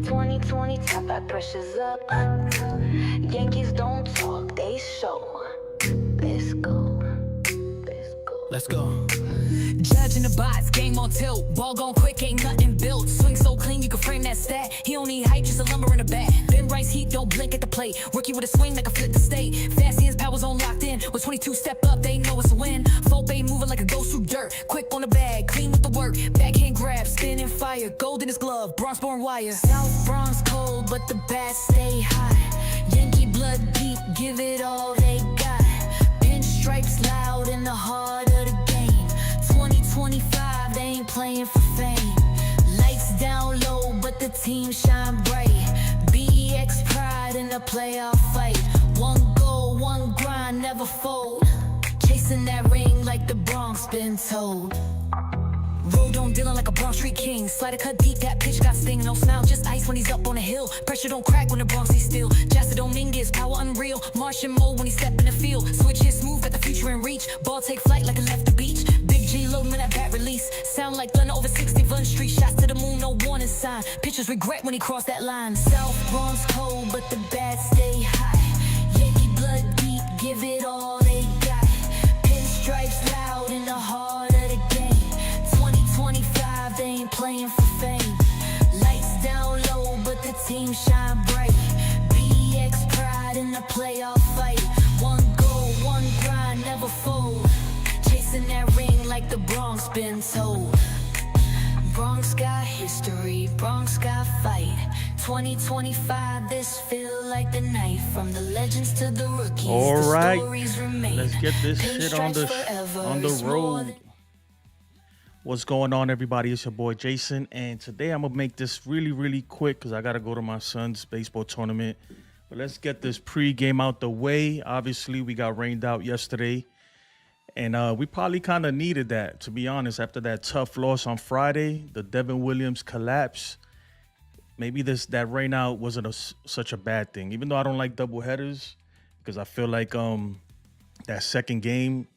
2020, top back pressures up. Yankees don't talk, they show. Let's go. Let's go. Let's go. Judging the bots, game on tilt. Ball gone quick, ain't nothing built. Swing so clean, you can frame that stat. He don't need hype, just a lumber in the bat. Ben Rice heat, don't blink at the plate. Rookie with a swing like a flip the state. Fast hands, powers on locked in. With 22 step up, they know it's a win. Folk bay moving like a ghost through dirt. Quick on the bag, clean with the work. Backhand grab, spin and fire. Gold in his glove, Bronx born wire. South Bronx cold, but the bats stay hot. Yankee blood deep, give it all they got. Pinstripes loud in the heart of the game. 2025, they ain't playing for fame. Lights down low, but the team shine bright. BX pride in the playoff fight. One goal, one grind, never fold. Chasing that ring like the Bronx been told. Road on Dylan like a Bronx Street King. Slider cut deep, that pitch got sting. No smile, just ice when he's up on the hill. Pressure don't crack when the Bronx he's still. Jasper Dominguez, power unreal. Martian mode when he step in the field. Switch his smooth, got the future in reach. Ball take flight like it left the beach. Big G loading when that bat release. Sound like thunder over 61st Street. Shots to the moon, no warning sign. Pitchers regret when he crossed that line. South Bronx cold, but the bats stay high. Yankee blood deep, give it all they got. Pinstripes loud in the heart of the game. 2025, they ain't playing for fame. Lights down low, but the team shine bright. BX pride in the playoff fight. One goal, one grind, never fold. Chasing that ring like the Bronx been told. Bronx got history, Bronx got fight. 2025, this feel like the night. From the legends to the rookies, All the right, stories remain. let's get this shit on the road. What's going on, everybody? It's your boy Jason, and today I'm gonna make this really quick because I gotta go to my son's baseball tournament. But let's get this pre-game out the way. Obviously, we got rained out yesterday, and we probably kind of needed that, to be honest. After that tough loss on Friday, the Devin Williams collapse. Maybe that rain out wasn't such a bad thing, even though I don't like doubleheaders, because I feel like that second game,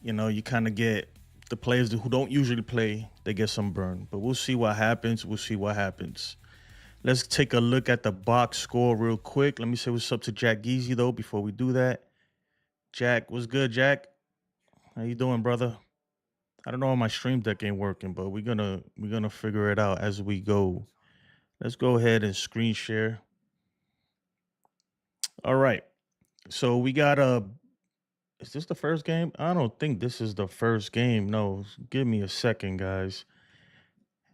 you kind of get the players who don't usually play, they get some burn. But we'll see what happens. Let's take a look at the box score real quick. Let me say what's up to Jack Geezy, though, before we do that. Jack, what's good, Jack? How you doing, brother? I don't know if my stream deck ain't working, but we're gonna figure it out as we go. Let's go ahead and screen share. All right. So we got is this the first game? I don't think this is the first game. No, give me a second, guys.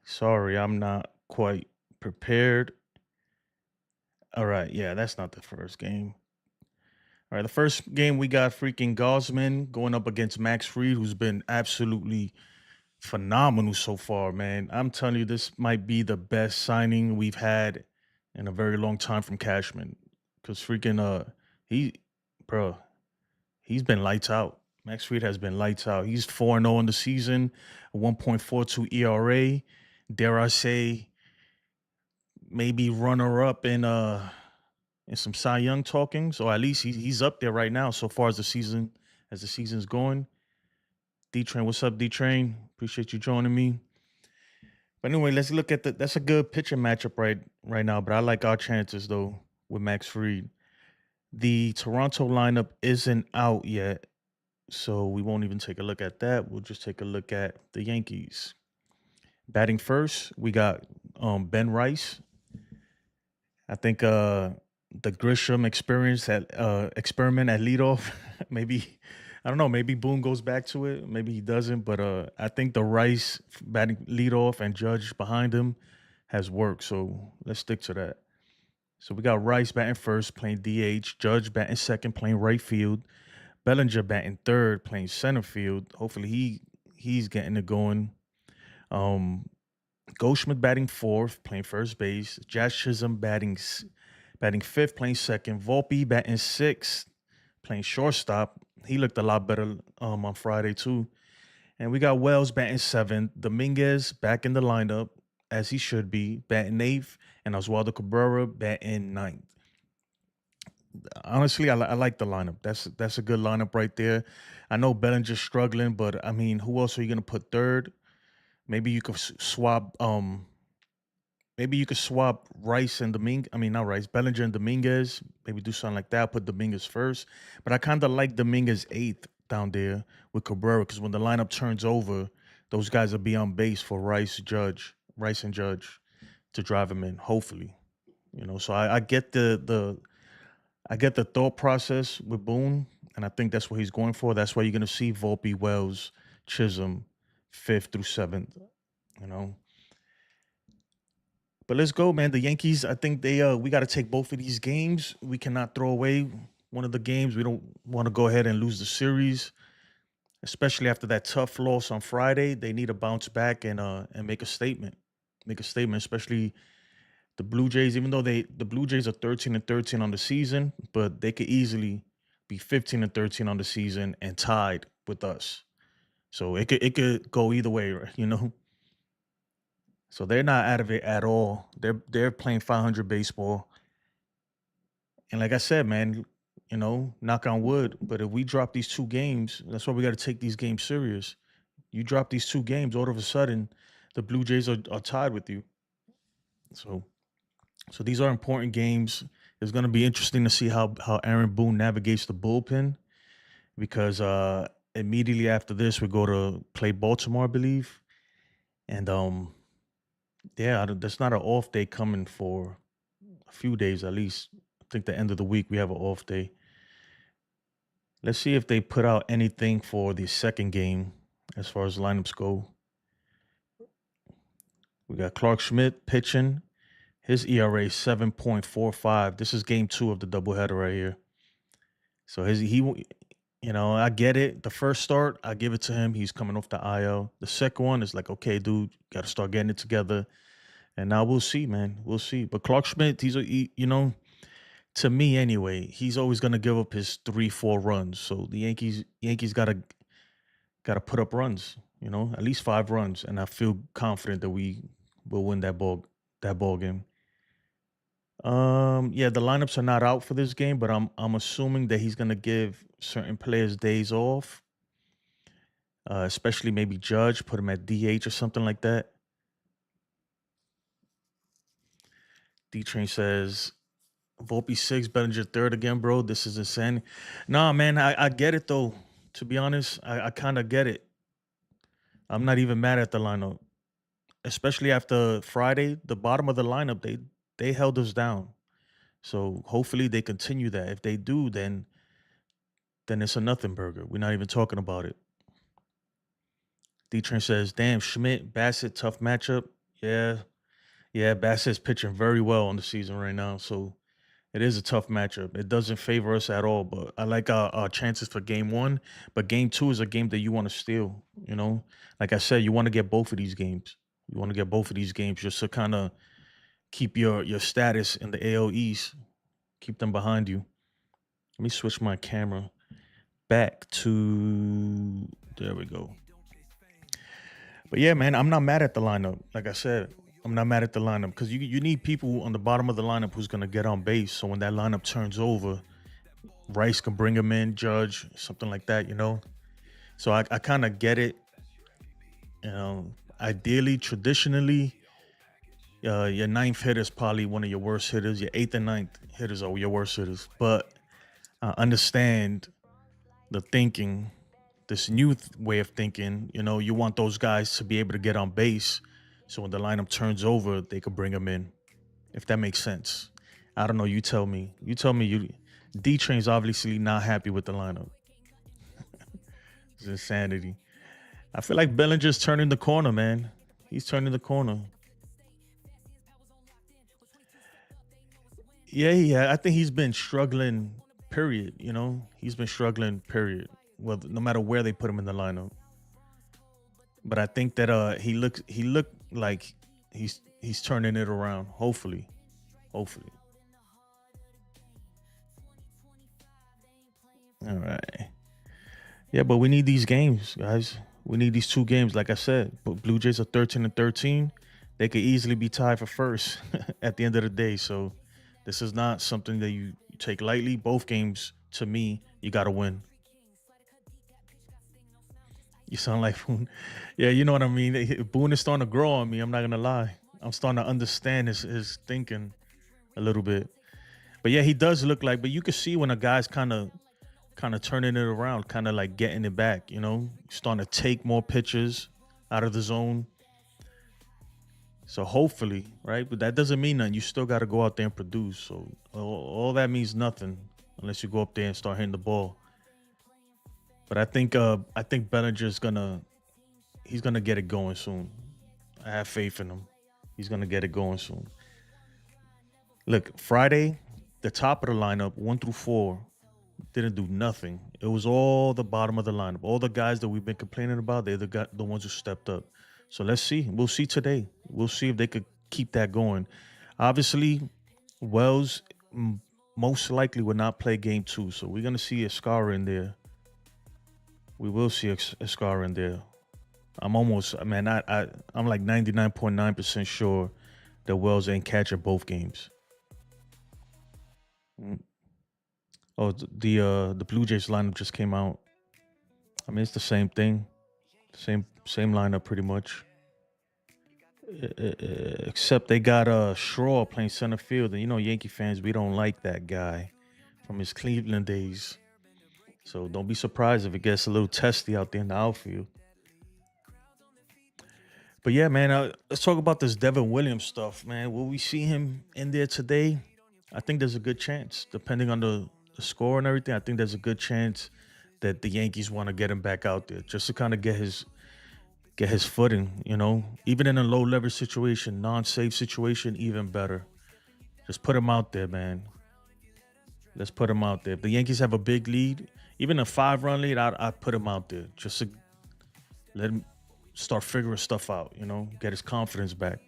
Sorry, I'm not quite prepared. All right, yeah, that's not the first game. All right, the first game we got freaking Gosman going up against Max Fried, who's been absolutely phenomenal so far, man. I'm telling you, this might be the best signing we've had in a very long time from Cashman. Because freaking he's been lights out. Max Fried has been lights out. He's 4-0 in the season, 1.42 ERA. Dare I say, maybe runner-up in some Cy Young talking. So at least he's up there right now so far as the season's going. D-Train, what's up, D-Train? Appreciate you joining me. But anyway, let's look at that's a good pitcher matchup right now. But I like our chances, though, with Max Fried. The Toronto lineup isn't out yet, so we won't even take a look at that. We'll just take a look at the Yankees. Batting first, we got Ben Rice. I think the Grisham experiment at leadoff, maybe, I don't know, maybe Boone goes back to it, maybe he doesn't, but I think the Rice batting leadoff and Judge behind him has worked, so let's stick to that. So we got Rice batting first, playing DH. Judge batting second, playing right field. Bellinger batting third, playing center field. Hopefully he's getting it going. Goldschmidt batting fourth, playing first base. Jazz Chisholm batting fifth, playing second. Volpe batting sixth, playing shortstop. He looked a lot better on Friday too. And we got Wells batting seventh. Dominguez back in the lineup, as he should be, batting eighth, and Oswaldo Cabrera batting ninth. Honestly, I like the lineup. That's a good lineup right there. I know Bellinger's struggling, but I mean, who else are you gonna put third? Maybe you could swap maybe you could swap Rice and Dominguez. I mean, not Rice, Bellinger and Dominguez. Maybe do something like that. Put Dominguez first. But I kind of like Dominguez eighth down there with Cabrera because when the lineup turns over, those guys will be on base for Rice and Judge to drive him in. Hopefully, So I get the thought process with Boone, and I think that's what he's going for. That's why you're gonna see Volpe, Wells, Chisholm, fifth through seventh. You know, but let's go, man. The Yankees, I think we got to take both of these games. We cannot throw away one of the games. We don't want to go ahead and lose the series, especially after that tough loss on Friday. They need to bounce back and make a statement. Make a statement, especially the Blue Jays. Even though the Blue Jays are 13-13 on the season, but they could easily be 15-13 on the season and tied with us. So it could go either way, right? So they're not out of it at all. They're playing 500 baseball. And like I said, man, knock on wood. But if we drop these two games, that's why we got to take these games serious. You drop these two games, all of a sudden, the Blue Jays are tied with you. So these are important games. It's going to be interesting to see how Aaron Boone navigates the bullpen because immediately after this we go to play Baltimore, I believe, and yeah, there's not an off day coming for a few days at least. I think the end of the week we have an off day. Let's see if they put out anything for the second game as far as lineups go. We got Clark Schmidt pitching. His ERA is 7.45. This is game 2 of the doubleheader right here. So I get it. The first start, I give it to him. He's coming off the IL. The second one is like, okay, dude, got to start getting it together. And now we'll see, man. We'll see. But Clark Schmidt, to me anyway, he's always gonna give up his 3-4 runs. So the Yankees gotta put up runs. At least 5 runs, and I feel confident that we will win that ball game. Yeah, the lineups are not out for this game, but I'm assuming that he's gonna give certain players days off, especially maybe Judge, put him at DH or something like that. D-Train says, Volpe 6, Bellinger 3rd again, bro. This is insane. Nah, man, I get it, though. To be honest, I kind of get it. I'm not even mad at the lineup. Especially after Friday, the bottom of the lineup, they held us down. So hopefully they continue that. If they do, then it's a nothing burger. We're not even talking about it. D-Train says, damn, Schmidt, Bassett, tough matchup. Yeah, Bassett's pitching very well on the season right now. So it is a tough matchup. It doesn't favor us at all, but I like our chances for game 1. But game 2 is a game that you want to steal, Like I said, you want to get both of these games. You want to get both of these games just to kind of keep your status in the AL East. Keep them behind you. Let me switch my camera back to... There we go. But yeah, man, I'm not mad at the lineup. Like I said, I'm not mad at the lineup because you need people on the bottom of the lineup who's going to get on base. So when that lineup turns over, Rice can bring him in, Judge, something like that, So I kind of get it. Ideally, traditionally, your 9th hitter is probably one of your worst hitters. Your 8th and 9th hitters are your worst hitters. But I understand the thinking, this new way of thinking. You want those guys to be able to get on base. So when the lineup turns over, they could bring them in, if that makes sense. I don't know. You tell me. D-Train's obviously not happy with the lineup. It's insanity. I feel like Bellinger's turning the corner, man. He's turning the corner. Yeah. I think he's been struggling, period. He's been struggling, period. Well, no matter where they put him in the lineup. But I think that he looked like he's turning it around. Hopefully. All right. Yeah, but we need these games, guys. We need these 2 games. Like I said, but Blue Jays are 13-13. They could easily be tied for first at the end of the day. So this is not something that you take lightly. Both games, to me, you got to win. You sound like Boone. Yeah, you know what I mean. Boone is starting to grow on me. I'm not gonna lie. I'm starting to understand his thinking a little bit. But yeah, he does look like. But you can see when a guy's kind of turning it around, kind of like getting it back. Starting to take more pitches out of the zone. So hopefully, right? But that doesn't mean nothing. You still got to go out there and produce. So all that means nothing unless you go up there and start hitting the ball. But I think Bellinger's he's gonna get it going soon. I have faith in him. He's gonna get it going soon. Look, Friday, the top of the lineup, 1 through 4, didn't do nothing. It was all the bottom of the lineup. All the guys that we've been complaining about, they're the ones who stepped up. So let's see. We'll see today. We'll see if they could keep that going. Obviously, Wells most likely will not play game 2. So we're going to see Escara in there. We will see Escara in there. I'm like 99.9% sure that Wells ain't catching both games. Oh, the Blue Jays lineup just came out. I mean, it's the same thing. Same lineup pretty much. Except they got Schroer playing center field. And Yankee fans, we don't like that guy from his Cleveland days. So don't be surprised if it gets a little testy out there in the outfield. But yeah, man, let's talk about this Devin Williams stuff, man. Will we see him in there today? I think there's a good chance, depending on the score and everything. I think there's a good chance that the Yankees want to get him back out there just to kind of get his footing, even in a low leverage situation, non-safe situation, even better. Just put him out there, man. Let's put him out there. If the Yankees have a big lead, even a 5-run lead, I'd put him out there just to let him start figuring stuff out, get his confidence back.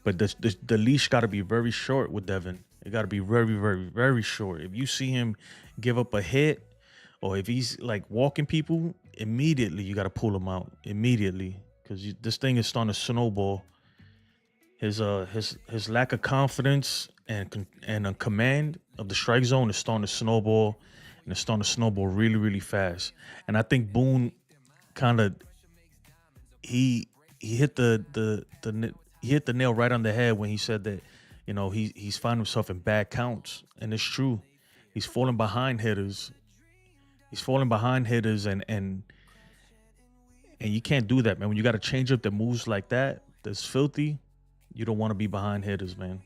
But the leash got to be very short with Devin. It got to be very, very, very short. If you see him give up a hit, or if he's like walking people, immediately you got to pull him out immediately, because this thing is starting to snowball. His lack of confidence and a command of the strike zone is starting to snowball, and it's starting to snowball really, really fast. And I think Boone kind of he hit the nail right on the head when he said that he's found himself in bad counts, and it's true. He's falling behind hitters. And you can't do that, man. When you got to change up the moves like that, that's filthy. You don't want to be behind hitters, man.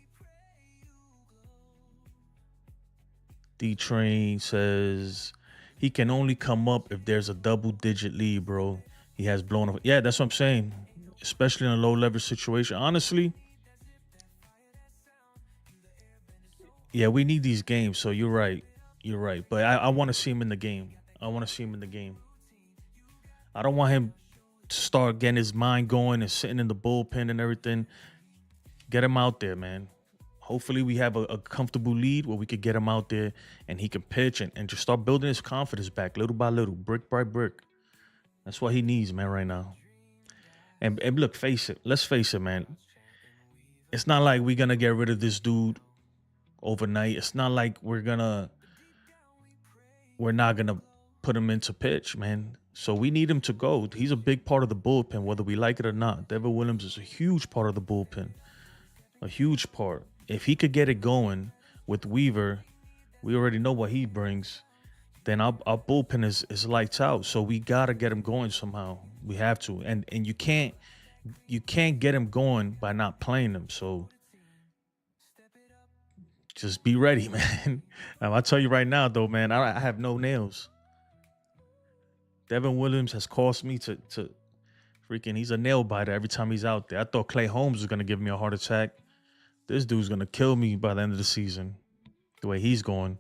D-Train says he can only come up if there's a double-digit lead, bro. He has blown up. Yeah, that's what I'm saying. Especially in a low-leverage situation. Honestly, yeah, we need these games. So you're right. But I want to see him in the game. I don't want him to start getting his mind going and sitting in the bullpen and everything. Get him out there, man. Hopefully we have a comfortable lead where we could get him out there and he can pitch and just start building his confidence back little by little, brick by brick. That's what he needs, man, right now. And look, let's face it, man. It's not like we're going to get rid of this dude overnight. It's not like we're not going to put him into pitch, man. So we need him to go. He's a big part of the bullpen, whether we like it or not. Devin Williams is a huge part of the bullpen. A huge part. If he could get it going with Weaver, we already know what he brings. Then our bullpen is lights out. So we gotta get him going somehow. We have to. And you can't get him going by not playing him. So just be ready, man. I'll tell you right now, though, man, I have no nails. Devin Williams has caused me to freaking, he's a nail biter every time he's out there. I thought Clay Holmes was gonna give me a heart attack. This dude's gonna kill me by the end of the season, the way he's going.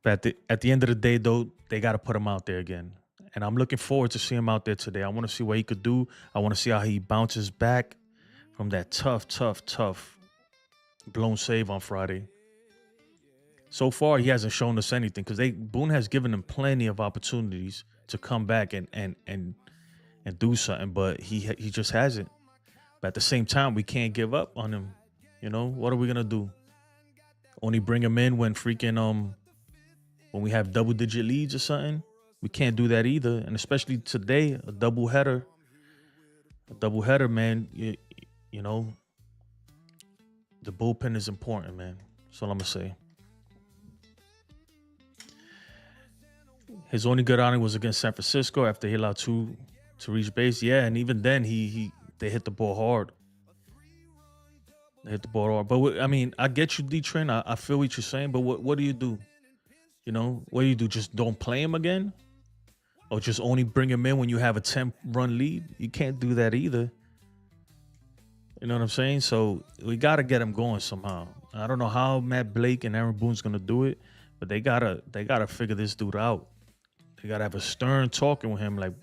But at the end of the day, though, they got to put him out there again. And I'm looking forward to seeing him out there today. I want to see what he could do. I want to see how he bounces back from that tough blown save on Friday. So far, he hasn't shown us anything because Boone has given him plenty of opportunities to come back and do something, but he just hasn't. But at the same time, we can't give up on him. What are we gonna do? Only bring him in when when we have double-digit leads or something? We can't do that either. And especially today, a doubleheader, man. you know, the bullpen is important, man. That's all I'm gonna say. His only good outing was against San Francisco after he allowed two to reach base. Yeah, and even then they hit the ball hard. They hit the ball hard. But I mean, I get you, D-Train. I feel what you're saying. But what do you do? You know, what do you do? Just don't play him again? Or just only bring him in when you have a 10-run lead? You can't do that either. You know what I'm saying? So we got to get him going somehow. I don't know how Matt Blake and Aaron Boone's going to do it, but they gotta figure this dude out. They got to have a stern talking with him. Like,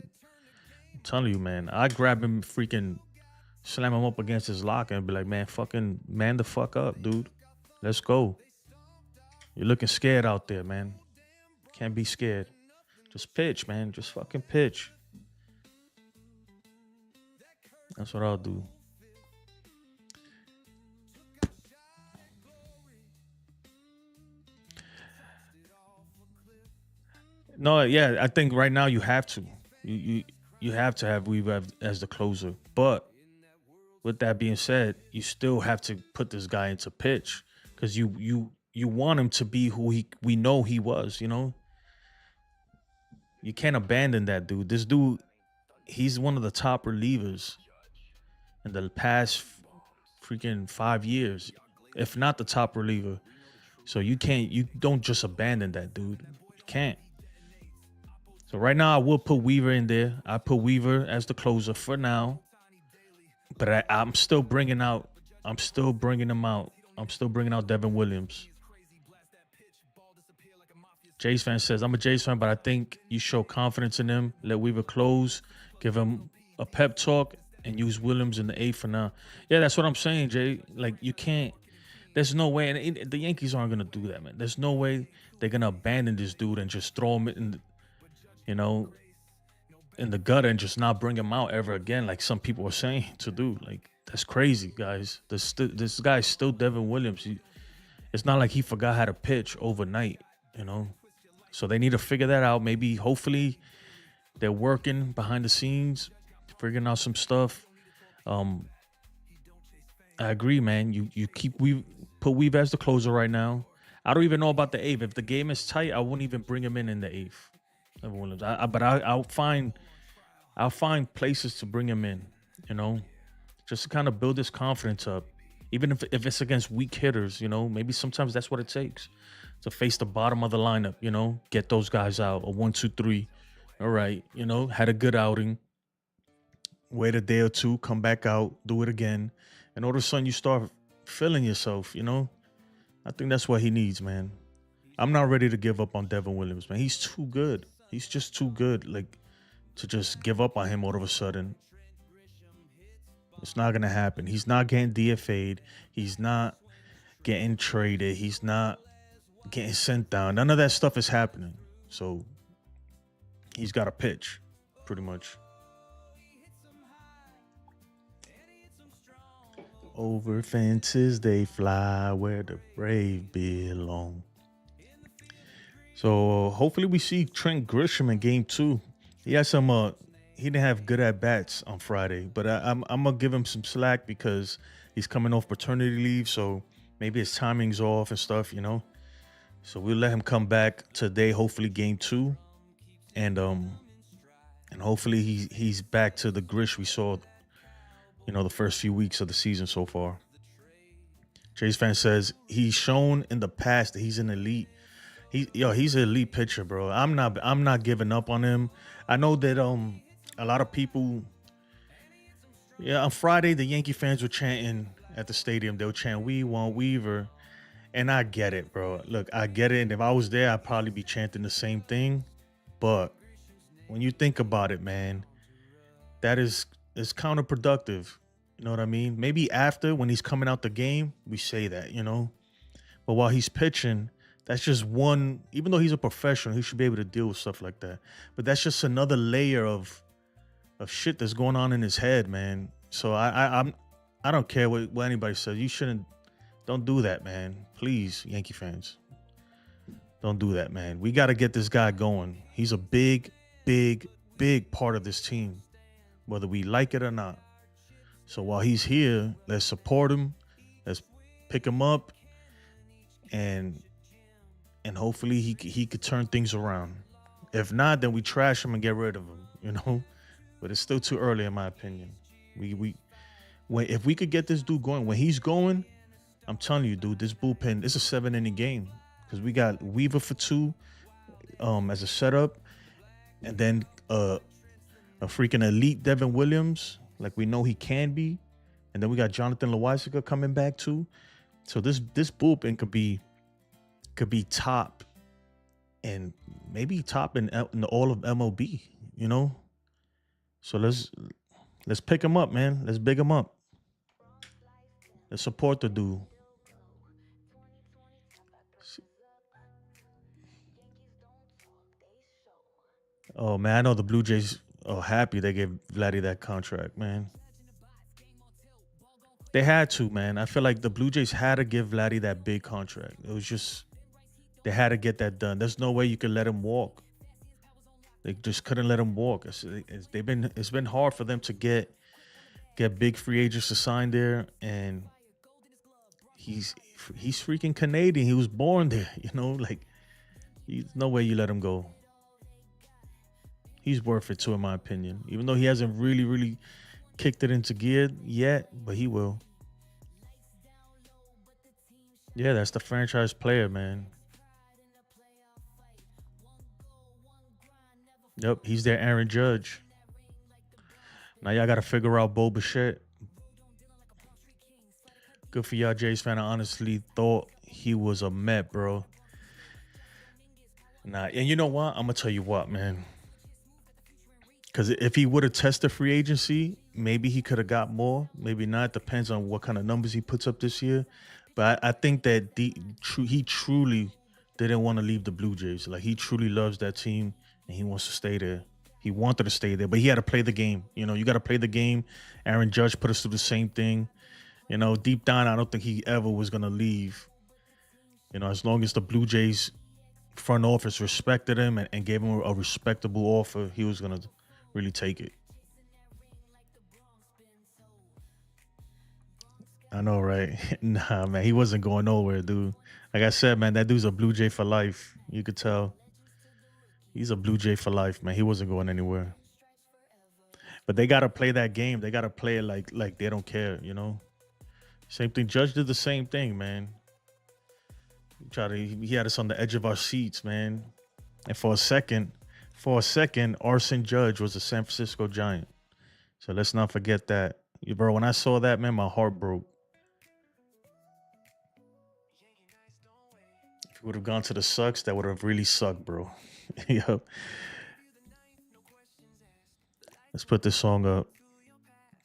I'm telling you, man, I grab him, freaking slam him up against his locker and be like, man, fucking man the fuck up, dude. Let's go. You're looking scared out there, man. Can't be scared. Just pitch, man. Just fucking pitch. That's what I'll do. No, yeah, I think right now you have to. You have to have Weaver as the closer. But with that being said, you still have to put this guy into pitch because you want him to be who we know he was, you know? You can't abandon that dude. This dude, he's one of the top relievers in the past freaking 5 years, if not the top reliever. So you don't just abandon that dude. You can't. So right now I will put Weaver in there. I put Weaver as the closer for now. But I'm still bringing him out. I'm still bringing out Devin Williams. Jays fan says, I'm a Jays fan, but I think you show confidence in him. Let Weaver close. Give him a pep talk and use Williams in the 8th for now. Yeah, that's what I'm saying, Jay. Like, you can't. There's no way. And the Yankees aren't going to do that, man. There's no way they're going to abandon this dude and just throw him in, in the gutter and just not bring him out ever again, like some people are saying to do. Like, that's crazy, guys. This guy's still Devin Williams. It's not like he forgot how to pitch overnight, you know? So they need to figure that out. Maybe, hopefully, they're working behind the scenes, figuring out some stuff. I agree, man. You put Weave as the closer right now. I don't even know about the 8th. If the game is tight, I wouldn't even bring him in the 8th. But I'll find places to bring him in, you know, just to kind of build his confidence up. Even if it's against weak hitters, you know, maybe sometimes that's what it takes to face the bottom of the lineup, you know, get those guys out. A 1, 2, 3. All right, you know, had a good outing. Wait a day or two, come back out, do it again. And all of a sudden you start feeling yourself, you know. I think that's what he needs, man. I'm not ready to give up on Devin Williams, man. He's too good. He's just too good, like, to just give up on him all of a sudden. It's not going to happen. He's not getting DFA'd. He's not getting traded. He's not getting sent down. None of that stuff is happening. So he's got to pitch, pretty much. Over fences they fly where the brave belong. So hopefully we see Trent Grisham in game 2. He had some he didn't have good at bats on Friday, but I'm gonna give him some slack because he's coming off paternity leave, so maybe his timing's off and stuff, you know. So we'll let him come back today, hopefully game 2, and hopefully he's back to the Grish we saw, you know, the first few weeks of the season so far. Jays fan says he's shown in the past that he's an elite. He's an elite pitcher, bro. I'm not giving up on him. I know that a lot of people, on Friday the Yankee fans were chanting at the stadium. They were chanting, "We want Weaver," and I get it, bro. Look, I get it. And if I was there, I'd probably be chanting the same thing. But when you think about it, man, that is counterproductive. You know what I mean? Maybe after, when he's coming out the game, we say that, you know. But while he's pitching, that's just one. Even though he's a professional, he should be able to deal with stuff like that. But that's just another layer of shit that's going on in his head, man. So I don't care what anybody says. You shouldn't. Don't do that, man. Please, Yankee fans, don't do that, man. We got to get this guy going. He's a big, big, big part of this team, whether we like it or not. So while he's here, let's support him. Let's pick him up, and hopefully he could turn things around. If not, then we trash him and get rid of him. You know, but it's still too early in my opinion. If we could get this dude going, when he's going, I'm telling you, dude, this bullpen, it's a 7-inning game because we got Weaver for 2 as a setup, and then a freaking elite Devin Williams, like we know he can be, and then we got Jonathan Loaisiga coming back too. So this bullpen could be top, and maybe top in all of MLB, you know. So let's pick him up, man. Let's big him up. Let's support the dude. Oh man, I know the Blue Jays are happy they gave Vladdy that contract, man. They had to, man. I feel like the Blue Jays had to give Vladdy that big contract. It was just, they had to get that done. There's no way you could let him walk. They just couldn't let him walk. It's been hard for them to get big free agents to sign there, and he's freaking Canadian. He was born there, you know. Like, no way you let him go. He's worth it too, in my opinion. Even though he hasn't really kicked it into gear yet, but he will. Yeah, that's the franchise player, man. Yep, he's their Aaron Judge. Now y'all got to figure out Bo Bichette. Good for y'all, Jays fan. I honestly thought he was a Met, bro. Nah, and you know what? I'm going to tell you what, man. Because if he would have tested free agency, maybe he could have got more. Maybe not. Depends on what kind of numbers he puts up this year. But I think that he truly didn't want to leave the Blue Jays. Like, he truly loves that team, and he wants to stay there. He wanted to stay there, but he had to play the game. You know, you got to play the game. Aaron Judge put us through the same thing. You know, deep down, I don't think he ever was going to leave. You know, as long as the Blue Jays front office respected him and gave him a respectable offer, he was going to really take it. I know, right? Nah, man, he wasn't going nowhere, dude. Like I said, man, that dude's a Blue Jay for life. You could tell. He's a Blue Jay for life, man. He wasn't going anywhere. But they got to play that game. They got to play it like they don't care, you know? Same thing. Judge did the same thing, man. He had us on the edge of our seats, man. And for a second, Arson Judge was a San Francisco Giant. So let's not forget that. Bro, when I saw that, man, my heart broke. If we would have gone to the Sox, that would have really sucked, bro. Yep. Let's put this song up.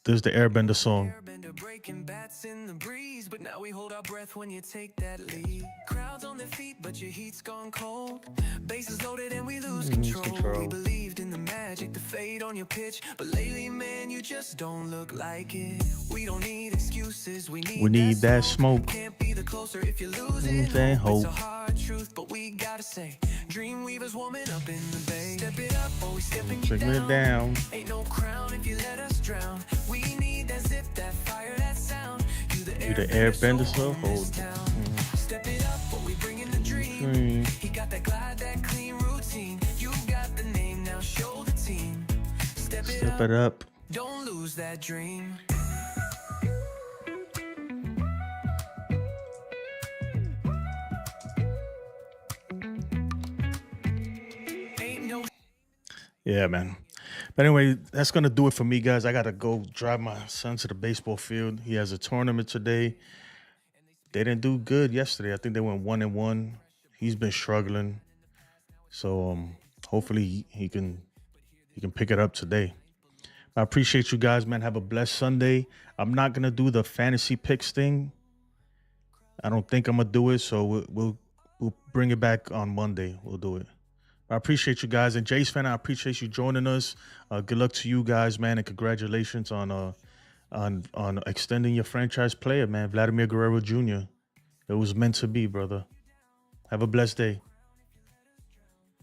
This is the Airbender song. Breaking bats in the breeze, but now we hold our breath when you take that lead. Crowds on their feet, but your heat's gone cold. Bases loaded and we lose control. We believed in the magic, the fade on your pitch, but lately, man, you just don't look like it. We don't need excuses, we need that smoke. Can't be the closer if you lose it. Hope. It's a hard truth, but we gotta say, Dreamweaver's warming up in the bay. Step it up, or we stepping you down. Ain't no crown if you let us drown. We need that zip, that fire, that sound. You the airbender, so hold. Step it up, but we bring in the dream. He got that glide, that clean routine. You got the name, now show the team. Step it up. Don't lose that dream. Yeah, man. But anyway, that's going to do it for me, guys. I got to go drive my son to the baseball field. He has a tournament today. They didn't do good yesterday. I think they went 1-1. He's been struggling. So hopefully he can pick it up today. I appreciate you guys, man. Have a blessed Sunday. I'm not going to do the fantasy picks thing. I don't think I'm going to do it. So we'll bring it back on Monday. We'll do it. I appreciate you guys. And Jays fan, I appreciate you joining us. Good luck to you guys, man, and congratulations on extending your franchise player, man, Vladimir Guerrero Jr. It was meant to be, brother. Have a blessed day.